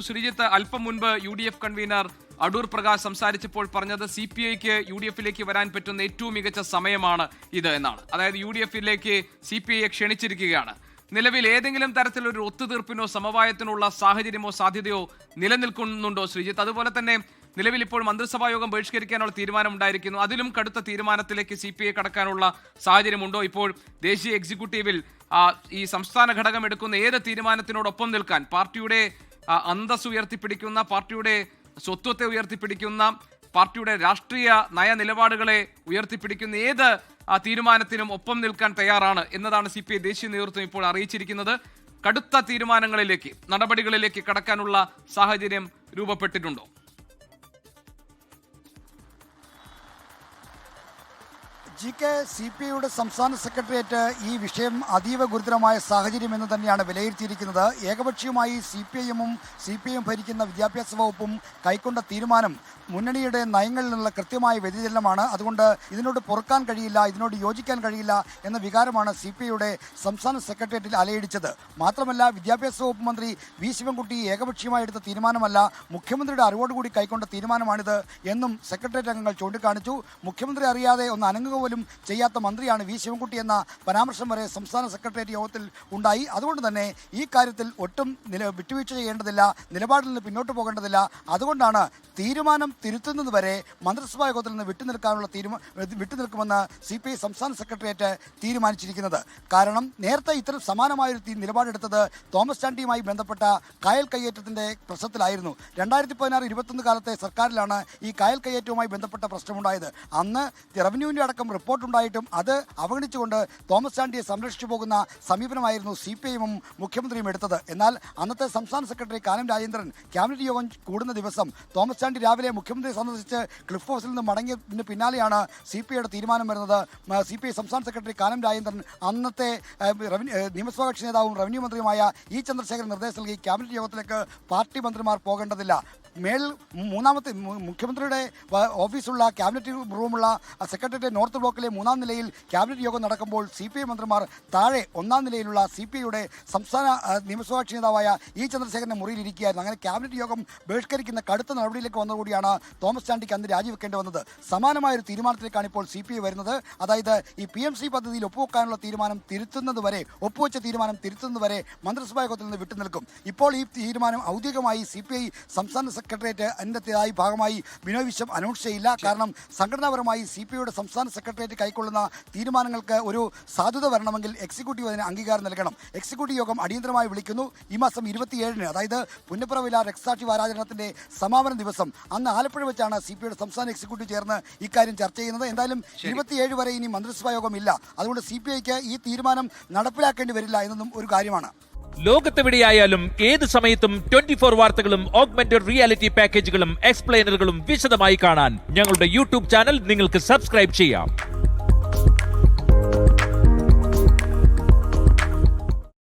ശ്രീജിത്ത് അല്പം മുൻപ് UDF convener Adoor Prakash സംസാരിച്ചപ്പോൾ പറഞ്ഞത് CPIക്ക് UDFിലേക്ക് വരാൻ പറ്റുന്ന ഏറ്റവും മികച്ച സമയമാണ് ഇത് എന്നാണ്. അതായത് UDFിലേക്ക് CPIയെ ക്ഷണിച്ചിരിക്കുകയാണ്. നിലവിൽ ഏതെങ്കിലും തരത്തിലൊരു ഒത്തുതീർപ്പിനോ സമവായത്തിനുള്ള സാഹചര്യമോ സാധ്യതയോ നിലനിൽക്കുന്നുണ്ടോ ശ്രീജിത്ത്? അതുപോലെ തന്നെ നിലവിൽ ഇപ്പോൾ മന്ത്രിസഭാ യോഗം ബഹിഷ്കരിക്കാനുള്ള തീരുമാനമുണ്ടായിരിക്കുന്നു. അതിലും കടുത്ത തീരുമാനത്തിലേക്ക് CPI കടക്കാനുള്ള സാഹചര്യമുണ്ടോ? ഇപ്പോൾ ദേശീയ എക്സിക്യൂട്ടീവിൽ ഈ സംസ്ഥാന ഘടകം എടുക്കുന്ന ഏത് തീരുമാനത്തിനോടൊപ്പം നിൽക്കാൻ പാർട്ടിയുടെ അന്തസ് ഉയർത്തിപ്പിടിക്കുന്ന, പാർട്ടിയുടെ സ്വത്വത്തെ ഉയർത്തിപ്പിടിക്കുന്ന, പാർട്ടിയുടെ രാഷ്ട്രീയ നയ നിലപാടുകളെ ഉയർത്തിപ്പിടിക്കുന്ന ഏത് തീരുമാനത്തിനും ഒപ്പം നിൽക്കാൻ തയ്യാറാണ് എന്നതാണ് CPI ദേശീയ നേതൃത്വം ഇപ്പോൾ അറിയിച്ചിരിക്കുന്നത്. കടുത്ത തീരുമാനങ്ങളിലേക്ക്, നടപടികളിലേക്ക് കടക്കാനുള്ള സാഹചര്യം രൂപപ്പെട്ടിട്ടുണ്ടോ? CPIയുടെ സംസ്ഥാന സെക്രട്ടേറിയറ്റ് ഈ വിഷയം അതീവ ഗുരുതരമായ സാഹചര്യം എന്ന് തന്നെയാണ് വിലയിരുത്തിയിരിക്കുന്നത്. ഏകപക്ഷീയമായി CPIയും ഭരിക്കുന്ന വിദ്യാഭ്യാസ വകുപ്പും കൈക്കൊണ്ട തീരുമാനം മുന്നണിയുടെ നയങ്ങളിൽ നിന്നുള്ള കൃത്യമായ വ്യതിചലനമാണ്. അതുകൊണ്ട് ഇതിനോട് പൊറുക്കാൻ കഴിയില്ല, ഇതിനോട് യോജിക്കാൻ കഴിയില്ല എന്ന വികാരമാണ് CPIയുടെ സംസ്ഥാന സെക്രട്ടേറിയറ്റിൽ അലയടിച്ചത്. മാത്രമല്ല, വിദ്യാഭ്യാസ വകുപ്പ് മന്ത്രി വി ശിവൻകുട്ടി ഏകപക്ഷീയമായി എടുത്ത തീരുമാനമല്ല, മുഖ്യമന്ത്രിയുടെ അറിവോടുകൂടി കൈക്കൊണ്ട തീരുമാനമാണിത് എന്നും സെക്രട്ടേറിയറ്റ് അംഗങ്ങൾ ചൂണ്ടിക്കാണിച്ചു. മുഖ്യമന്ത്രി അറിയാതെ ഒന്ന് അനങ്ങുക പോലും ചെയ്യാത്ത മന്ത്രിയാണ് വി ശിവൻകുട്ടി എന്ന പരാമർശം വരെ സംസ്ഥാന സെക്രട്ടേറിയറ്റ് യോഗത്തിൽ ഉണ്ടായി. അതുകൊണ്ട് തന്നെ ഈ കാര്യത്തിൽ ഒട്ടും വിട്ടുവീഴ്ച ചെയ്യേണ്ടതില്ല, നിലപാടിൽ നിന്ന് പിന്നോട്ട് പോകേണ്ടതില്ല. അതുകൊണ്ടാണ് തീരുമാനം തിരുത്തുന്നത് വരെ മന്ത്രിസഭാ യോഗത്തിൽ നിന്ന് വിട്ടുനിൽക്കുമെന്ന് CPI സംസ്ഥാന സെക്രട്ടേറിയറ്റ് തീരുമാനിച്ചിരിക്കുന്നത്. കാരണം നേരത്തെ ഇത്തരം സമാനമായൊരു നിലപാടെടുത്തത് തോമസ് ചാണ്ടിയുമായി ബന്ധപ്പെട്ട കായൽ കയ്യേറ്റത്തിന്റെ പ്രശ്നത്തിലായിരുന്നു. 2016-21 കാലത്തെ സർക്കാരിലാണ് ഈ കായൽ കയ്യേറ്റവുമായി ബന്ധപ്പെട്ട പ്രശ്നമുണ്ടായത്. അന്ന് റവന്യൂവിന്റെ അടക്കം റിപ്പോർട്ടുണ്ടായിട്ടും അത് അവഗണിച്ചുകൊണ്ട് തോമസ് ചാണ്ടിയെ സംരക്ഷിച്ചു പോകുന്ന സമീപനമായിരുന്നു CPIയും മുഖ്യമന്ത്രിയും എടുത്തത്. എന്നാൽ അന്നത്തെ സംസ്ഥാന സെക്രട്ടറി കാനം രാജേന്ദ്രൻ ക്യാബിനറ്റ് യോഗം കൂടുന്ന ദിവസം തോമസ് ചാണ്ടി രാവിലെ മുഖ്യമന്ത്രിയെ സന്ദർശിച്ച് ക്ലിഫ് ഹൗസിൽ നിന്ന് മടങ്ങിയതിന് പിന്നാലെയാണ് CPIയുടെ തീരുമാനം വരുന്നത്. CPI സംസ്ഥാന സെക്രട്ടറി കാനം രാജേന്ദ്രൻ അന്നത്തെ നിയമസഭാ കക്ഷി നേതാവും റവന്യൂ മന്ത്രിയുമായ E ചന്ദ്രശേഖരൻ നിർദ്ദേശം നൽകി ക്യാബിനറ്റ് യോഗത്തിലേക്ക് പാർട്ടി മന്ത്രിമാർ പോകേണ്ടതില്ല. മൂന്നാമത്തെ മുഖ്യമന്ത്രിയുടെ ഓഫീസുള്ള ക്യാബിനറ്റ് റൂമുള്ള സെക്രട്ടേറിയറ്റ് നോർത്ത് ബ്ലോക്കിലെ 3-ാം നിലയിൽ ക്യാബിനറ്റ് യോഗം നടക്കുമ്പോൾ CPI മന്ത്രിമാർ താഴെ 1-ാം നിലയിലുള്ള CPIയുടെ സംസ്ഥാന നിയമസഭാ കക്ഷി നേതാവായ E ചന്ദ്രശേഖരന്റെ മുറിയിൽ ഇരിക്കുകയായിരുന്നു. അങ്ങനെ ക്യാബിനറ്റ് യോഗം ബഹിഷ്കരിക്കുന്ന കടുത്ത നടപടിയിലേക്ക് വന്നതുകൂടിയാണ് തോമസ് ചാണ്ടിക്ക് അന്ന് രാജിവെക്കേണ്ടി വന്നത്. സമാനമായൊരു തീരുമാനത്തിലേക്കാണ് ഇപ്പോൾ CPI വരുന്നത്. അതായത് ഈ PMC പദ്ധതിയിൽ ഒപ്പുവെക്കാനുള്ള തീരുമാനം ഒപ്പുവെച്ച തീരുമാനം തിരുത്തുന്നതുവരെ മന്ത്രിസഭാ യോഗത്തിൽ നിന്ന് വിട്ടുനിൽക്കും. ഇപ്പോൾ ഈ തീരുമാനം ഔദ്യോഗികമായി CPI സംസ്ഥാന സെക്രട്ടേറിയറ്റ് അതിൻ്റെതായി ഭാഗമായി ബിനോയ് വിശ്വം അനൗൺസ് ചെയ്യില്ല. കാരണം സംഘടനാപരമായി CPIയുടെ സംസ്ഥാന സെക്രട്ടേറിയറ്റ് കൈക്കൊള്ളുന്ന തീരുമാനങ്ങൾക്ക് ഒരു സാധുത വരണമെങ്കിൽ എക്സിക്യൂട്ടീവ് അതിന് അംഗീകാരം നൽകണം. എക്സിക്യൂട്ടീവ് യോഗം അടിയന്തരമായി വിളിക്കുന്നു. ഈ മാസം 27-ന്, അതായത് പുന്നപ്രവില രക്തസാക്ഷി വാരാചരണത്തിന്റെ സമാപന ദിവസം, അന്ന് ആലപ്പുഴ വെച്ചാണ് CPIയുടെ സംസ്ഥാന എക്സിക്യൂട്ടീവ് ചേർന്ന് ഇക്കാര്യം ചർച്ച ചെയ്യുന്നത്. എന്തായാലും 27 വരെ ഇനി മന്ത്രിസഭാ യോഗം ഇല്ല. അതുകൊണ്ട് CPIക്ക് ഈ തീരുമാനം നടപ്പിലാക്കേണ്ടി വരില്ല എന്നതും ഒരു കാര്യമാണ്. ലോകത്തെവിടെയായാലും ഏത് സമയത്തും 24 വാർത്തകളും ഓഗ്മെന്റഡ് റിയാലിറ്റി പാക്കേജുകളും എക്സ്പ്ലെയിനറുകളും വിശദമായി കാണാൻ ഞങ്ങളുടെ YouTube ചാനൽ നിങ്ങൾക്ക് സബ്സ്ക്രൈബ് ചെയ്യാം.